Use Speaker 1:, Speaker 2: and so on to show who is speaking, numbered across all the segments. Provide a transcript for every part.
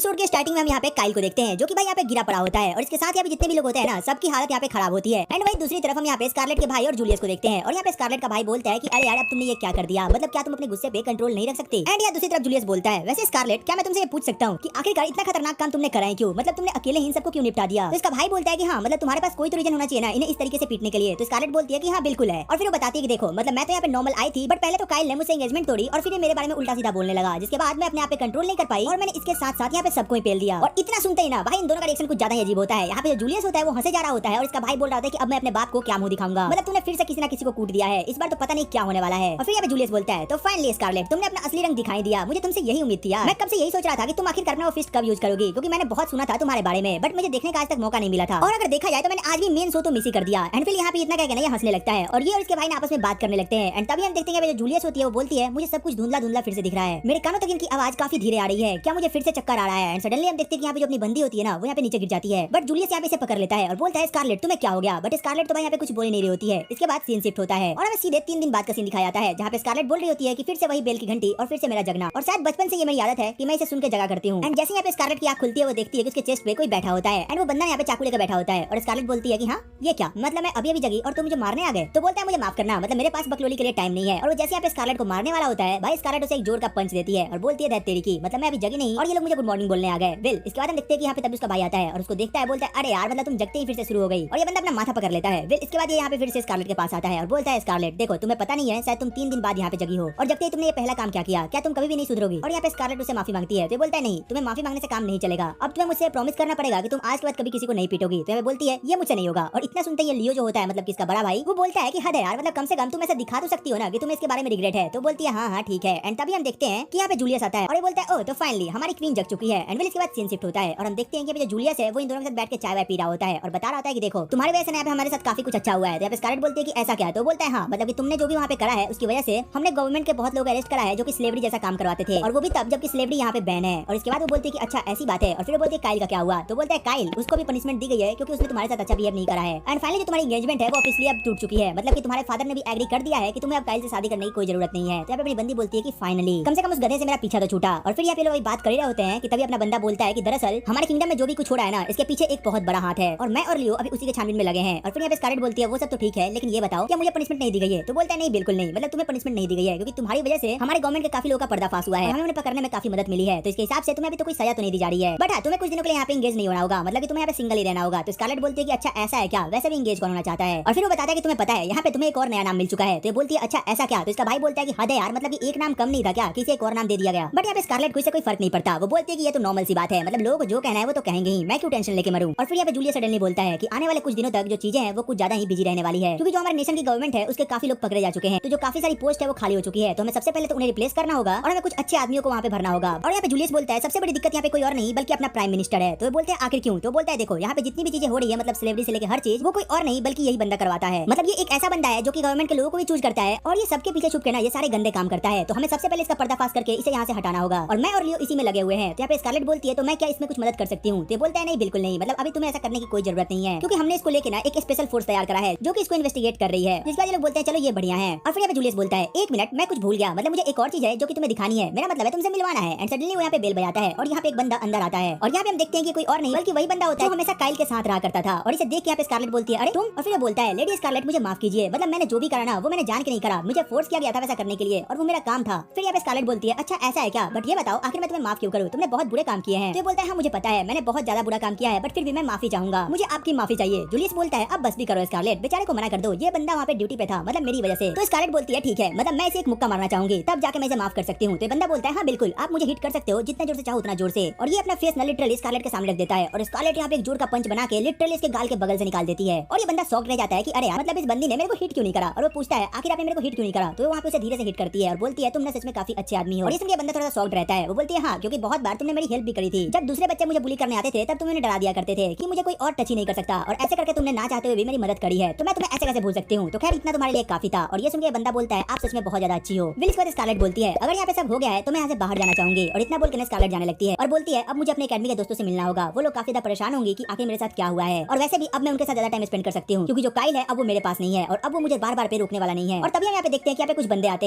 Speaker 1: Episode के starting में हम यहाँ पे काइल को देखते हैं जो कि भाई यहाँ पे गिरा पड़ा होता है और इसके साथ यहाँ पे जितने भी लोग होते हैं ना सबकी हालत यहाँ पे खराब होती है। एंड भाई दूसरी तरफ हम यहाँ पे स्कारलेट के भाई और जूलियस को देखते हैं और यहाँ पे स्कारलेट का भाई बोलता है कि अरे यार अब तुमने ये क्या कर दिया, मतलब क्या तुम अपने गुस्से पे कंट्रोल नहीं रख सकते। एंड यार दूसरी तरफ जूलियस बोलता है वैसे स्कारलेट क्या मैं तुमसे ये पूछ सकता हूँ कि आखिरकार इतना खतरनाक काम तुमने करा है क्यों, मतलब तुमने अकेले ही सबको क्यों निपटा दिया। तो इसका भाई बोलता है कि हाँ मतलब तुम्हारे पास कोई तो रीजन होना चाहिए ना इन्हें इस तरीके से पीटने के लिए। तो स्कारलेट बोलती है कि हाँ बिल्कुल है और फिर वो बताती है कि देखो मतलब मैं तो यहाँ पे नॉर्मल आई थी बट पहले तो काइल ने मुझसे एंगेजमेंट तोड़ी और फिर मेरे बारे में उल्टा सीधा बोलने लगा, जिसके बाद मैं अपने आप पे कंट्रोल नहीं कर पाई और मैंने इसके साथ साथ यहाँ पे सबको ही पेल दिया। और इतना सुनते ही ना भाई इन दोनों का रिएक्शन कुछ ज्यादा ही अजीब होता है। यहाँ पे जो जूलियस होता है वो हंसे जा रहा होता है और इसका भाई बोल रहा है कि अब मैं अपने बाप को क्या मुंह दिखाऊंगा, मतलब तूने फिर से किसी ना किसी को कूट दिया है, इस बार तो पता नहीं क्या होने वाला है। और फिर यहाँ पे जूलियस बोलता है तो फाइनली स्कारलेट तुमने अपना असली रंग दिखाई दिया, मुझे तुमसे यही उम्मीद थी। मैं कब से यही सोच रहा था कि तुम आखिर अपना वो फिस्ट कब यूज करोगी, क्योंकि मैंने बहुत सुना था तुम्हारे बारे में बट मुझे देखने का आज तक मौका नहीं मिला था। और अगर देखा जाए तो मैंने आज भी मेन शो तो मिस ही कर दिया। एंड फिर यहाँ पे इतना क्या कहना, ये हंसने लगता है और ये और इसके भाई आपस में बात करने लगते हैं। एंड तभी हम देखते हैं जो जूलियस होती है वो बोलती है मुझे सब कुछ धुंधला धुंधला फिर से दिख रहा है, मेरे कानों तक इनकी आवाज काफी धीरे आ रही है, क्या मुझे फिर से चक्कर आ रहा है। एंड सडनली हम देखते हैं कि यहाँ पे जो अपनी बंदी होती है ना वो यहाँ पे नीचे गिर जाती है बट जूलियस यहाँ पे इसे पकड़ लेता है और बोलता है स्कारलेट तुम्हें क्या हो गया। बट स्कारलेट तो भाई यहाँ पे कुछ बोल नहीं रही होती है। इसके बाद सीन शिफ्ट होता है और हमें सीधे 3 दिन बाद का सीन दिखाया जाता है जहाँ पे स्कारलेट बोल रही होती है कि फिर से वही बेल की घंटी और फिर से मेरा जगना, और शायद बचपन से ये मेरी आदत है कि मैं इसे सुन के जगा करती हूँ। एंड जैसे यहाँ पे स्कारलेट की आंख खुलती है वो देखती है कि उसके चेस्ट पे कोई बैठा होता है एंड वो बंदा यहाँ पे चाकू लेकर बैठा होता है और स्कारलेट बोलती है कि हाँ ये क्या, मतलब मैं अभी अभी जगी और तुम मुझे मारने आ गए। तो बोलता है मुझे माफ करना, मतलब मेरे पास बकलोली के लिए टाइम नहीं है। और वो जैसे यहाँ पे स्कारलेट को मारने वाला होता है भाई स्कारलेट उसे एक जोर का पंच देती है और बोलती है तेरी की, मतलब मैं अभी जगी नहीं और ये लोग मुझे गुड मॉर्निंग बोलने आ गए। वेल इसके बाद हम देखते हैं कि यहाँ पे तब उसका भाई आता है और उसको देखता है, बोलता है अरे यार मतलब तुम जगते ही फिर से शुरू हो गई, और ये बंदा अपना माथा पकड़ लेता है। वेल इसके बाद ये यहाँ पे फिर से स्कारलेट के पास आता है और बोलता है स्कारलेट देखो तुम्हें पता नहीं है शायद तुम 3 दिन बाद यहाँ पे जगी हो और जगते ही तुमने ये पहला काम क्या किया, क्या तुम कभी भी नहीं सुधरोगी। और यहाँ पे स्कारलेट उसे माफी मांगती है तो बोलता है नहीं तुम्हें माफी मांगने से काम नहीं चलेगा, अब तुम्हें मुझसे प्रॉमिस करना पड़ेगा कि तुम आज के बाद कभी किसी को नहीं पीटोगी। तो बोलती है ये मुझसे नहीं होगा। और इतना सुनते ही लियो जो होता है मतलब किसका बड़ा भाई वो बोलता है कि हद है यार, मतलब कम से कम तुम ऐसा दिखा तो सकती हो ना कि तुम्हें इसके बारे में रिग्रेट है। तो बोलती है हाँ हाँ ठीक है। एंड तभी हम देखते हैं कि यहाँ पे जूलियस आता है और ये बोलता है ओ तो फाइनली हमारी क्वीन जग चुकी है। एंड इसके बाद सीन शिफ्ट होता है और हम देखते हैं कि जो जूलियस है वो इन दोनों के साथ बैठ के चाय वाय पी रहा होता है और बता रहा होता है कि देखो तुम्हारी वजह से यहाँ पे हमारे साथ काफी कुछ अच्छा हुआ है। तो स्कारलेट बोलती है कि ऐसा क्या है। तो बोलता है हाँ मतलब कि तुमने जो भी वहाँ पे करा है उसकी वजह से हमने गवर्नमेंट के बहुत लोग अरेस्ट करा है जो कि स्लेवरी जैसा काम करवाते थे, और वो भी तब जबकि स्लेवरी यहाँ पे बैन है। और इसके बाद वो बोलती है कि अच्छा ऐसी बात है। और फिर वो बोलती है काइल का क्या हुआ। तो बोलता है काइल उसको भी पनिशमेंट दी गई है क्योंकि उसने तुम्हारे साथ अच्छा बिहेव नहीं करा है। एंड फाइनली जो तुम्हारी एंगेजमेंट है वो ऑफिशियली अब टूट चुकी है, मतलब कि तुम्हारे फादर ने भी एग्री कर दिया है कि तुम्हें अब काइल से शादी करने की कोई जरूरत नहीं है। तो अपनी बंदी बोलती है कि फाइनली कम से कम उस गधे से मेरा पीछा तो छूटा। और फिर यहाँ पे लोग बात कर रहे होते हैं कि तभी अपना बंदा बोलता है कि दरअसल हमारे किंगडम में जो भी कुछ हो रहा है ना इसके पीछे एक बहुत बड़ा हाथ है और मैं और लियो अभी उसी के छानबीन में लगे हैं। और फिर यहाँ पे स्कारलेट बोलती है वो सब तो ठीक है लेकिन ये बताओ क्या मुझे पनिशमेंट नहीं दी गई है। तो बोलता है नहीं बिल्कुल नहीं, मतलब तुम्हें पनिशमेंट नहीं दी गई है क्योंकि तुम्हारी वजह से हमारे गवर्नमेंट के काफी लोगों का पर्दाफाश हुआ है, हमें उन्हें पकड़ने में काफी मदद मिली है। तो इसके हिसाब से तुम्हें अभी तो कोई सजा तो नहीं दी जा रही है बट तुम्हें कुछ दिनों के लिए यहाँ पे एंगेज नहीं होना होगा, मतलब कि तुम्हें यहाँ पे सिंगल ही रहना होगा। तो स्कारलेट बोलती है कि अच्छा ऐसा है क्या, वैसे भी एंगेज कौन होना चाहता है। और फिर वो बताता है कि तुम्हें पता है यहाँ पे तुम्हें एक और नया नाम मिल चुका है। तो बोलती है अच्छा ऐसा क्या। तो इसका भाई बोलता है कि हद है यार, मतलब कि एक नाम कम नहीं था क्या, किसी एक और नाम दे दिया गया। बट यहाँ पे स्कारलेट को इससे कोई फर्क नहीं पड़ता, वो बोलती है कि ये तो नॉर्मल सी बात है, मतलब लोग जो कहना है वो तो कहेंगे ही, मैं क्यों टेंशन लेके मरूं। और फिर यहाँ पे जूलियस सडनली बोलता है कि आने वाले कुछ दिनों तक जो चीजें हैं वो कुछ ज्यादा ही बिजी रहने वाली है क्योंकि जो हमारे नेशन की गवर्नमेंट है उसके काफी लोग पकड़े जा चुके हैं, तो जो काफी सारी पोस्ट है वो खाली हो चुकी है। तो हमें सबसे पहले तो उन्हें रिप्लेस करना होगा और हमें कुछ अच्छे आदमियों को वहाँ पे भरना होगा। और यहाँ पे जूलियस बोलता है सबसे बड़ी दिक्कत यहाँ पे कोई और नहीं बल्कि अपना प्राइम मिनिस्टर है। तो बोलते हैं आखिर क्यों। तो बोलता है देखो यहाँ पे जितनी भी चीजें हो रही है मतलब स्लेवरी से लेकर हर चीज वो कोई और नहीं बल्कि यही बंदा करवाता है, मतलब ये एक ऐसा बंदा है जो कि गवर्नमेंट के लोगों को भी चूज करता है और ये सबके पीछे छुप के ना ये सारे गंदे काम करता है। तो हमें सबसे पहले इसका पर्दाफाश करके इसे यहाँ से हटाना होगा और मैं और लियो इसी में लगे हुए हैं। तो यहाँ पे स्कारलेट बोलती है तो मैं क्या इसमें कुछ मदद कर सकती हूँ। तो बोलता है नहीं बिल्कुल नहीं, मतलब अभी तुम्हें ऐसा करने की कोई जरूरत नहीं है क्योंकि हमने इसको लेके ना एक स्पेशल फोर्स तैयार करा है जो कि इसको इन्वेस्टिगेट कर रही है। जिसके बाद लोग बोलते हैं चलो ये बढ़िया है। और फिर यहाँ पे जूलियस बोलता है एक मिनट मैं कुछ भूल गया, मतलब मुझे एक और चीज है जो कि तुम्हें दिखानी है, मेरा मतलब है तुमसे मिलवाना है। एंड सडनली वो यहाँ पे बेल बजाता है और यहाँ पे एक बंदा अंदर आता है और यहाँ पे हम देखते हैं कि कोई और नहीं बल्कि वही बंदा होता है जो हमेशा काइल के साथ रहा करता था। और इसे देख के यहाँ पे स्कारलेट बोलती है अरे तुम। और फिर वो बोलता है लेडी स्कारलेट मुझे माफ कीजिए, मतलब मैंने जो भी करा ना वो मैंने जान के नहीं करा, मुझे फोर्स किया गया था वैसा करने के लिए और वो मेरा काम था। फिर यहाँ पे स्कारलेट बोलती है अच्छा ऐसा है क्या, बट ये बताओ आखिर मैं तुम्हें माफ क्यों करूँ, तुमने बहुत बुरे काम किए हैं। तो बोलता है हाँ मुझे पता है मैंने बहुत ज्यादा बुरा काम किया है बट फिर भी मैं माफी चाहूंगा, मुझे आपकी माफी चाहिए। जूलियस बोलता है अब बस भी करो स्कारलेट, बेचारे को मना कर दो, ये बंदा वहाँ पे ड्यूटी पे था मतलब मेरी वजह से। तो स्कारलेट बोलती है ठीक है, मतलब मैं इसे एक मुक्का मारना चाहूंगी तब जाके मैं इसे माफ कर सकती हूँ। तो बंदा बोलता है हाँ बिल्कुल आप मुझे हिट कर सकते हो जितने जोर से चाहो उतना जोर से। और ये अपना फेस ना लिटरली स्कारलेट के सामने रख देता है और स्कारलेट यहाँ पे एक जोर का पंच बना के लिटरली इसके गाल के बगल से निकाल देती है। और ये बंदा शॉक रह जाता है कि अरे यार मतलब इस बंदी ने मेरे को हिट क्यों नहीं करा। और वो पूछता है आखिर आपने मेरे को हिट क्यों नहीं करा। तो वहाँ पे उसे धीरे से हिट करती है और बोलती है तुम ना सच में काफी अच्छे आदमी हो। और इसलिए बंदा थोड़ा सा शॉक रहता है, वो बोलती है हाँ क्योंकि बहुत बार तुमने मेरी हेल्प भी करी थी, जब दूसरे बच्चे मुझे बुली करने आते थे तब तुम उन्हें डरा दिया करते थे कि मुझे कोई और टच ही नहीं कर सकता, और ऐसे करके तुमने ना चाहते हुए भी मेरी मदद करी है, तो मैं तुम्हें ऐसे कैसे भूल सकती हूँ। तो खैर इतना तुम्हारे लिए काफी था। और ये सुन के बंदा बोलता है आप सच में बहुत ज्यादा अच्छी हो। विल इसके बाद स्कारलेट बोलती है अगर यहाँ पे सब हो गया है तो मैं यहाँ से बाहर जाना चाहूंगी। और इतना बोलकर स्कारलेट जाने लगती है और बोलती है अब मुझे अपने एकेडमी के दोस्तों से मिलना होगा, वो लोग काफी ज्यादा परेशान होंगे कि आखिर मेरे साथ क्या हुआ है, और वैसे भी अब मैं उनके साथ ज्यादा टाइम स्पेंड कर सकती हूँ क्योंकि जो काइल है अब वो मेरे पास नहीं है और अब वो मुझे बार बार पे रोकने वाला नहीं है। और तभी हम यहाँ पे देखते हैं कि यहाँ पे कुछ बंदे आते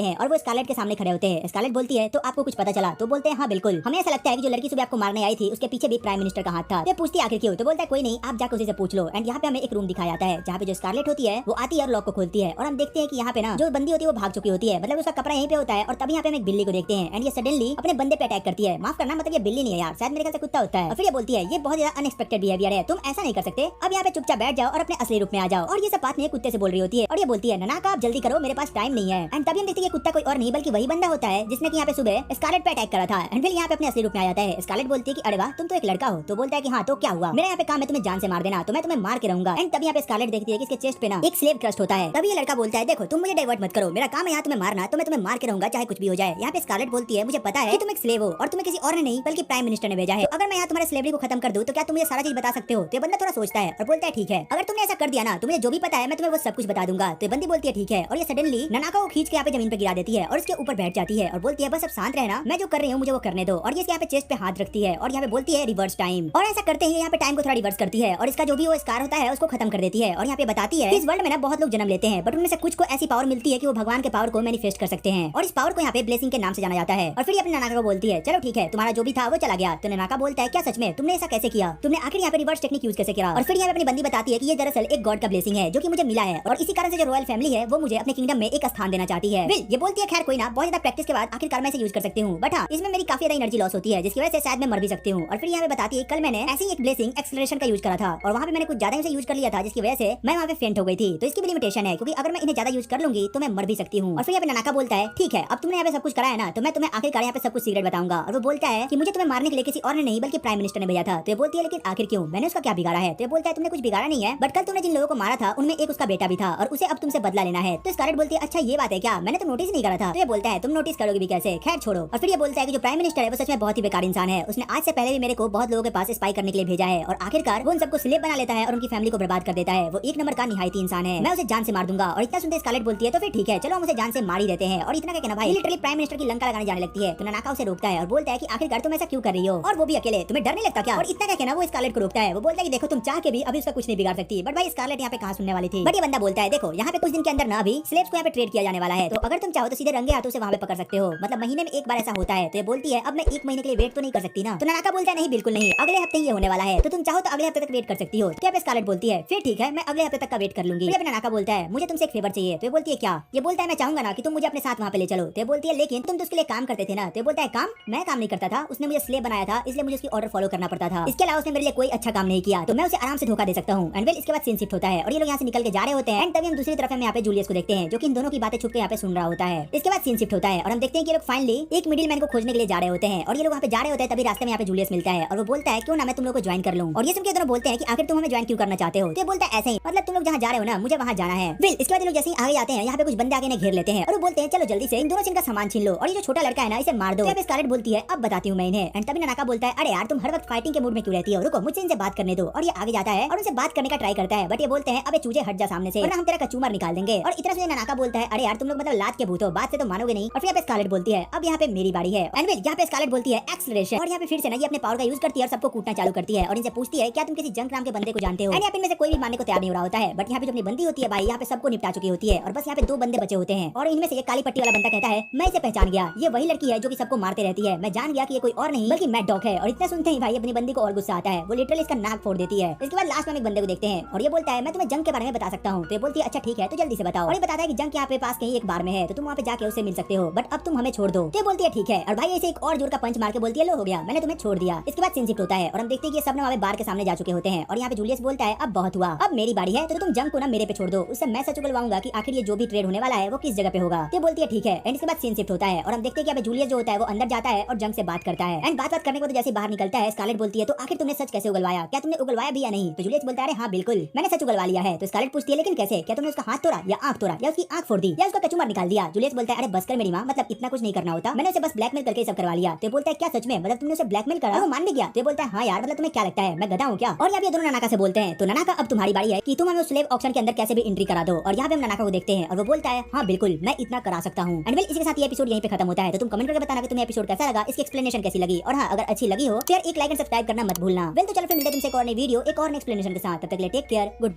Speaker 1: हैं और वो स्कारलेट के सामने खड़े होते हैं। स्कारलेट बोलती है तो आपको कुछ पता चला। तो बोलते हैं हाँ बिल्कुल, हमें ऐसा लगता है कि जो लड़की सुबह आपको मारने आई थी उसके पीछे भी प्राइम मिनिस्टर का हाथ था। तो पूछती है आखिर क्यों, तो बोलता है कोई नहीं, आप जाकर उसी से पूछ लो। एंड यहाँ पे हमें एक रूम दिखाया जाता है जहाँ पे जो स्कारलेट होती है वो आती है और लॉक को खोलती है और हम देखते हैं कि यहाँ पे ना जो बंदी होती है वो भाग चुकी होती है, मतलब उसका कपड़ा यहीं पे होता है। और तभी यहाँ पे हम एक बिल्ली को देखते हैं एंड ये सडनली अपने बंदे पे अटैक करती है। माफ करना, मतलब ये बिल्ली नहीं है यार, शायद मेरे ख्याल से कुत्ता होता है। और फिर ये बोलती है ये बहुत ज्यादा अनएक्सपेक्टेड बिहेवियर है, तुम ऐसा नहीं कर सकते, अब यहाँ पे चुपचाप बैठ जाओ और अपने असली रूप में आ जाओ। और ये सब बात नहीं कुत्ते से बोल रही होती है और ये बोलती है ननाका आप जल्दी करो, मेरे पास टाइम नहीं है। एंड तभी हम देखते हैं कुत्ता कोई और नहीं बल्कि वही बंदा होता है जिसने की यहाँ पे सुबह स्कारलेट पे अटैक करा था। एंड फिर यहाँ पे अपने असली रूप में आ जाता है। स्कारलेट बोलती है कि अरे वाह तुम तो एक लड़का हो। तो बोलता है कि हाँ तो क्या हुआ, मेरा यहाँ पे काम है तुम्हें जान से मार देना, तो मैं तुम्हें मार के रहूंगा। एंड तभी यहाँ पे स्कारलेट देखती है कि इसके चेस्ट पे ना एक स्लेव क्रस्ट होता है। तभी ये लड़का बोलता है देखो तुम मुझे डाइवर्ट मत करो, मेरा काम है यहाँ तुम्हें मारना, तो मैं तुम्हें मार के रहूंगा चाहे कुछ भी हो जाए। यहाँ पे स्कारलेट बोलती है मुझे पता है कि तुम एक स्लेव हो और तुम्हें किसी और ने नहीं बल्कि प्राइम मिनिस्टर ने भेजा है, अगर मैं यहाँ तुम्हारे स्लेवरी को खत्म कर दूं तो क्या तुम मुझे सारा चीज बता सकते हो। तो ये बंदा थोड़ा सोचता है और बोलता है ठीक है, अगर तुमने ऐसा कर दिया ना तो मुझे जो भी पता है मैं तुम्हें वो सब कुछ बता दूंगा। तो ये बंदी बोलती है ठीक है और ये सडनली ननाका को खींच के यहाँ पे जमीन पे गिरा देती है और इसके ऊपर बैठ जाती है और बोलती है बस अब शांत रहना, मैं जो कर रही हूँ मुझे वो करने दो। और ये यहाँ पे चेस्ट पे हाथ रखती है और यहाँ पे बोलती है रिवर्स टाइम, और ऐसा करते ही यहाँ पे टाइम को थोड़ा रिवर्स करती है और इसका जो भी वो स्कार होता है उसको खत्म कर देती है। और यहाँ पे बताती है इस वर्ल्ड में ना बहुत लोग जन्म लेते हैं बट उनमें से कुछ को ऐसी पावर मिलती है कि वो भगवान के पावर को मैनिफेस्ट कर सकते हैं और इस पावर को यहाँ पे ब्लेसिंग के नाम से जाना जाता है। और फिर अपने ननाका को बोलती है चलो ठीक है तुम्हारा जो भी था वो चला गया। तो ननाका बोलता है क्या सच में तुमने ऐसा कैसे किया, तुमने आखिर यहाँ पे रिवर्स टेक्निक यूज कैसे किया। और फिर यहाँ पे अपनी बंदी बताती है कि ये दरअसल एक गॉड का ब्लेसिंग है जो कि मुझे मिला है और इसी कारण से जो रॉयल फैमिली है वो मुझे अपने किंगडम में एक स्थान देना चाहती है। ये बोलती है खैर कोई ना, बहुत ज्यादा प्रैक्टिस के बाद आखिरकार मैं इसे यूज कर सकती हूँ, बट हाँ इसमें मेरी काफी ज्यादा एनर्जी लॉस होती है जिसकी वजह से शायद मैं मर भी सकती हूँ। और फिर यहाँ पे बताती है कल मैंने ऐसी एक ब्लेसिंग एक्सेलरेशन का यूज करा था और वहाँ पे मैंने कुछ ज्यादा इसे यूज कर लिया था जिसकी वजह से मैं वहाँ पे फेंट हो गई थी। तो इसकी भी लिमिटेशन है क्योंकि अगर मैं इन्हें ज्यादा यूज कर लूंगी तो मैं मर भी सकती हूँ। और फिर यहाँ पे ननाका बोलता है ठीक है अब तुमने यहाँ पे सब कुछ करा है ना तो मैं तुम्हें आखिरकार यहाँ पे सब कुछ सीक्रेट बताऊंगा। और वो बोलता है कि मुझे तुम्हें मारने के लिए किसी और ने नहीं बल्कि प्राइम मिनिस्टर ने भेजा था। तो ये बोलती है लेकिन आखिर क्यों, मैंने उसका क्या बिगाड़ा है। तो ये बोलता है तुमने कुछ बिगाड़ा नहीं है बट कल तुमने जिन लोगों को मारा था उनमें एक उसका बेटा भी था और उसे अब तुमसे बदला लेना है। तो स्कारलेट बोलती है अच्छा ये बात है क्या, मैंने तो नोटिस नहीं करा था। तो ये बोलता है तुम नोटिस करोगे भी कैसे, खैर छोड़ो। और फिर ये बोलता है कि जो प्राइम मिनिस्टर है वो सच में बहुत ही बेकार इंसान है, उसने आज से पहले भी मेरे को बहुत लोगों के पास स्पाई करने के लिए भेजा है और आखिरकार वो उन सबको स्लेव बना लेता है और उनकी फैमिली को बर्बाद कर देता है। वो एक नंबर का निहायती इंसान है, मैं उसे जान से मार दूंगा। और इतना सुनते स्कारलेट बोलती है तो फिर ठीक है चलो हम उसे जान से मार ही देते हैं। और इतना क्या कहना भाई, लिटरली प्राइम मिनिस्टर की लंका लगाने जाने लगती है। तो ननाका उसे रोकता है और बोलता है कि आखिरकार तुम ऐसा क्यों कर रही हो और वो भी अकेले, तुम्हें डर नहीं लगता क्या। और इतना क्या कहना वो स्कारलेट को रोकता है। वो बोलता है कि देखो तुम चाह के भी अभी उसका कुछ नहीं बिगाड़ सकती। बट भाई स्कारलेट यहाँ पे कहाँ सुनने वाली थी। बट ये बंदा बोलता है देखो यहाँ पे कुछ दिन के अंदर ना भी स्लेव्स को यहाँ पे ट्रेड किया जाने वाला है, तो अगर तुम चाहो तो सीधे रंगे हाथों से वहाँ पे पकड़ सकते हो, मतलब महीने में एक बार ऐसा होता है। तो ये बोलती है अब मैं एक महीने के लिए वेट तो नहीं कर सकती ना। तो ननाका बोलता है नहीं बिल्कुल नहीं, अगले हफ्ते ही ये होने वाला है, तो तुम चाहो तो अगले हफ्ते तक वेट कर सकती हो। तो यहाँ पे स्कारलेट बोलती है फिर ठीक है मैं अगले हफ्ते तक का वेट कर लूंगी। फिर ननाका बोलता है मुझे तुमसे एक फेवर चाहिए। तो ये बोलती है क्या। ये बोलता है मैं चाहूंगा ना कि तुम मुझे अपने साथ वहाँ पे ले चलो। तो ये बोलती है लेकिन तुम तो उसके लिए काम करते थे ना। तो ये बोलता है काम, मैं काम नहीं करता था, उसने मुझे स्लेव बनाया था इसलिए मुझे उसकी ऑर्डर फॉलो करना पड़ता था, इसके अलावा उसने मेरे लिए कोई अच्छा काम नहीं किया, तो मैं उसे आराम से धोखा दे सकता हूँ। एंड वेल इसके बाद सीन शिफ्ट होता है और ये लोग यहाँ से निकल के जा रहे होते हैं। एंड तभी हम दूसरी तरफ में यहाँ पे जूलियस को देखते हैं जो कि इन दोनों की बातें छुप के यहाँ पे सुन रहा होता है। इसके बाद सीन शिफ्ट होता है और हम देखते हैं कि लोग फाइनली एक मिडिल मैन को खोजने के लिए जा रहे होते हैं और ये लोग वहाँ पे जा रहे होते हैं। तभी रास्ते में यहाँ पे जूलियस मिलता है और वो बोलता है क्यों ना मैं तुम लोग को ज्वाइन कर लूं। और ये सुन के दोनों बोलते हैं कि आखिर तुम हमें ज्वाइन क्यों करना चाहते हो। तो बोलता है ऐसे ही, मतलब तुम लोग जहाँ जा रहे हो ना मुझे वहाँ जाना है। फिर इसके बाद लोग जैसे ही आगे आते हैं यहाँ पे कुछ बंदे आगे ने घेर लेते हैं और वो बोलते हैं चलो जल्दी से इन दोनों से इनका सामान छीन लो और ये जो छोटा लड़का है ना इसे मार दो। स्कारलेट बोलती है अब बताती हूँ मैं इन्हें। एंड तभी ननाका बोलता है अरे यार तुम हर वक्त फाइटिंग के मूड में क्यों रहती हो, रुको मुझसे इनसे बात करने दो। और ये आगे जाता है और उनसे बात करने का ट्राई करता है बट ये बोलते हैं अबे चूजे हट जा सामने से वरना हम तेरा कचूमर निकाल देंगे। और इतना से ननाका बोलता है अरे यार तुम लोग मतलब लात के भूत हो, बात से तो मानोगे नहीं। और फिर यहाँ पे स्कारलेट बोलती है अब यहाँ पे मेरी बारी है। एंड यहाँ पे स्कारलेट बोलती है एक्सेलरेशन और यहाँ पे फिर से ना ये अपने पावर का यूज करती है और सबको कूटना चालू करती है और इनसे पूछती है क्या तुम किसी जंक नाम के बंदे को जानते हो। एंड यहाँ पे इनमें से कोई भी मानने को तैयार नहीं हो रहा होता है बट यहाँ पे जो अपनी बंदी होती है भाई यहाँ पे सबको निपटा चुकी होती है और बस यहाँ पे दो बंदे बचे होते हैं। और इनमें से एक काली पट्टी वाला बंदा कहता है मैं इसे पहचान गया, ये वही लड़की है जो कि सबको मारते रहती है, मैं जान गया कि ये कोई और नहीं बल्कि मैड डॉग है। और इतना सुनते ही भाई अपनी बंदी को और गुस्सा आता है, वो लिटरली इसका नाक फोड़ देती है। इसके बाद लास्ट में एक बंदे को देखते हैं और ये बोलता है मैं तुम्हें जंग के बारे में बता सकता हूँ। तो ये बोलती है अच्छा ठीक है तो जल्दी से बताओ। और ये बताता है कि जंग यहाँ पे पास कहीं एक बार में है तो तुम वहाँ पे जाके उससे मिल सकते हो बट अब तुम हमें छोड़ दो। तो ये बोलती है ठीक है और भाई ऐसे एक और जोर का पंच मार के बोलती है लो हो गया मैंने तुम्हें छोड़ दिया। इसके बाद सीन शिफ्ट होता है और हम देखते हैं कि सब वहाँ बार के सामने जा चुके होते हैं और यहाँ पे जूलियस बोलता है अब बहुत हुआ, अब मेरी बारी है तो तुम जंग को ना मेरे पे छोड़ दो, उससे मैं सच उगलवाऊंगा कि आखिर ये जो भी ट्रेड होने वाला है वो किस जगह पे होगा। तो बोलती है ठीक है। एंड इसके बाद सीन शिफ्ट होता है और हम देखते हैं कि यहाँ पे जूलियस जो होता है वो अंदर जाता है और जंग से बात करता है। एंड बात करने को तो जैसे बाहर निकलता है स्कारलेट बोलती है तो आखिर तुमने सच कैसे उगलवाया, क्या तुमने उगलवाया भी या नहीं। तो जूलियस बोलता है हाँ बिल्कुल मैंने सच उगलवा लिया है। तो स्कारलेट पूछती है लेकिन कैसे, क्या तुमने उसका हाथ तोड़ा या आंख तोड़ा या उसकी आंख फोड़ दी या उसका कचूमर निकाल दिया। जूलियस बोलता है अरे बस कर मेरी माँ, मतलब इतना कुछ नहीं करना होता, मैंने उसे बस ब्लैकमेल करके सब करवा लिया। तो बोलता है क्या सच में, मतलब तुमने उसे ब्लैकमेल करा, वो मान भी गया। तो बोलता है हाँ यार मतलब तुम्हें क्या लगता है मैं गधा हूँ क्या। और यहाँ पे दोनों ननाका से बोलते हैं तो ननाका अब तुम्हारी बारी है कि तुम हमें उस स्लेव ऑक्शन के अंदर कैसे भी एंट्री करा दो। और यहाँ पे हम ननाका को देखते हैं और वो बोलता है हाँ बिल्कुल मैं इतना करा सकता हूँ। एंड वेल इसी के साथ ये एपिसोड यहीं पे खत्म होता है। तो तुम कमेंट करके बताना कि तुम्हें एपिसोड कैसा लगा, इसकी एक्सप्लेनेशन कैसी लगी और हाँ अगर अच्छी लगी हो तो यार एक लाइक एंड सब्सक्राइब करना मत भूलना। वेल तो चलो फिर मिलते हैं तुमसे एक और नई वीडियो एक और एक्सप्लेनेशन के साथ, तब तक के लिए टेक केयर, गुड।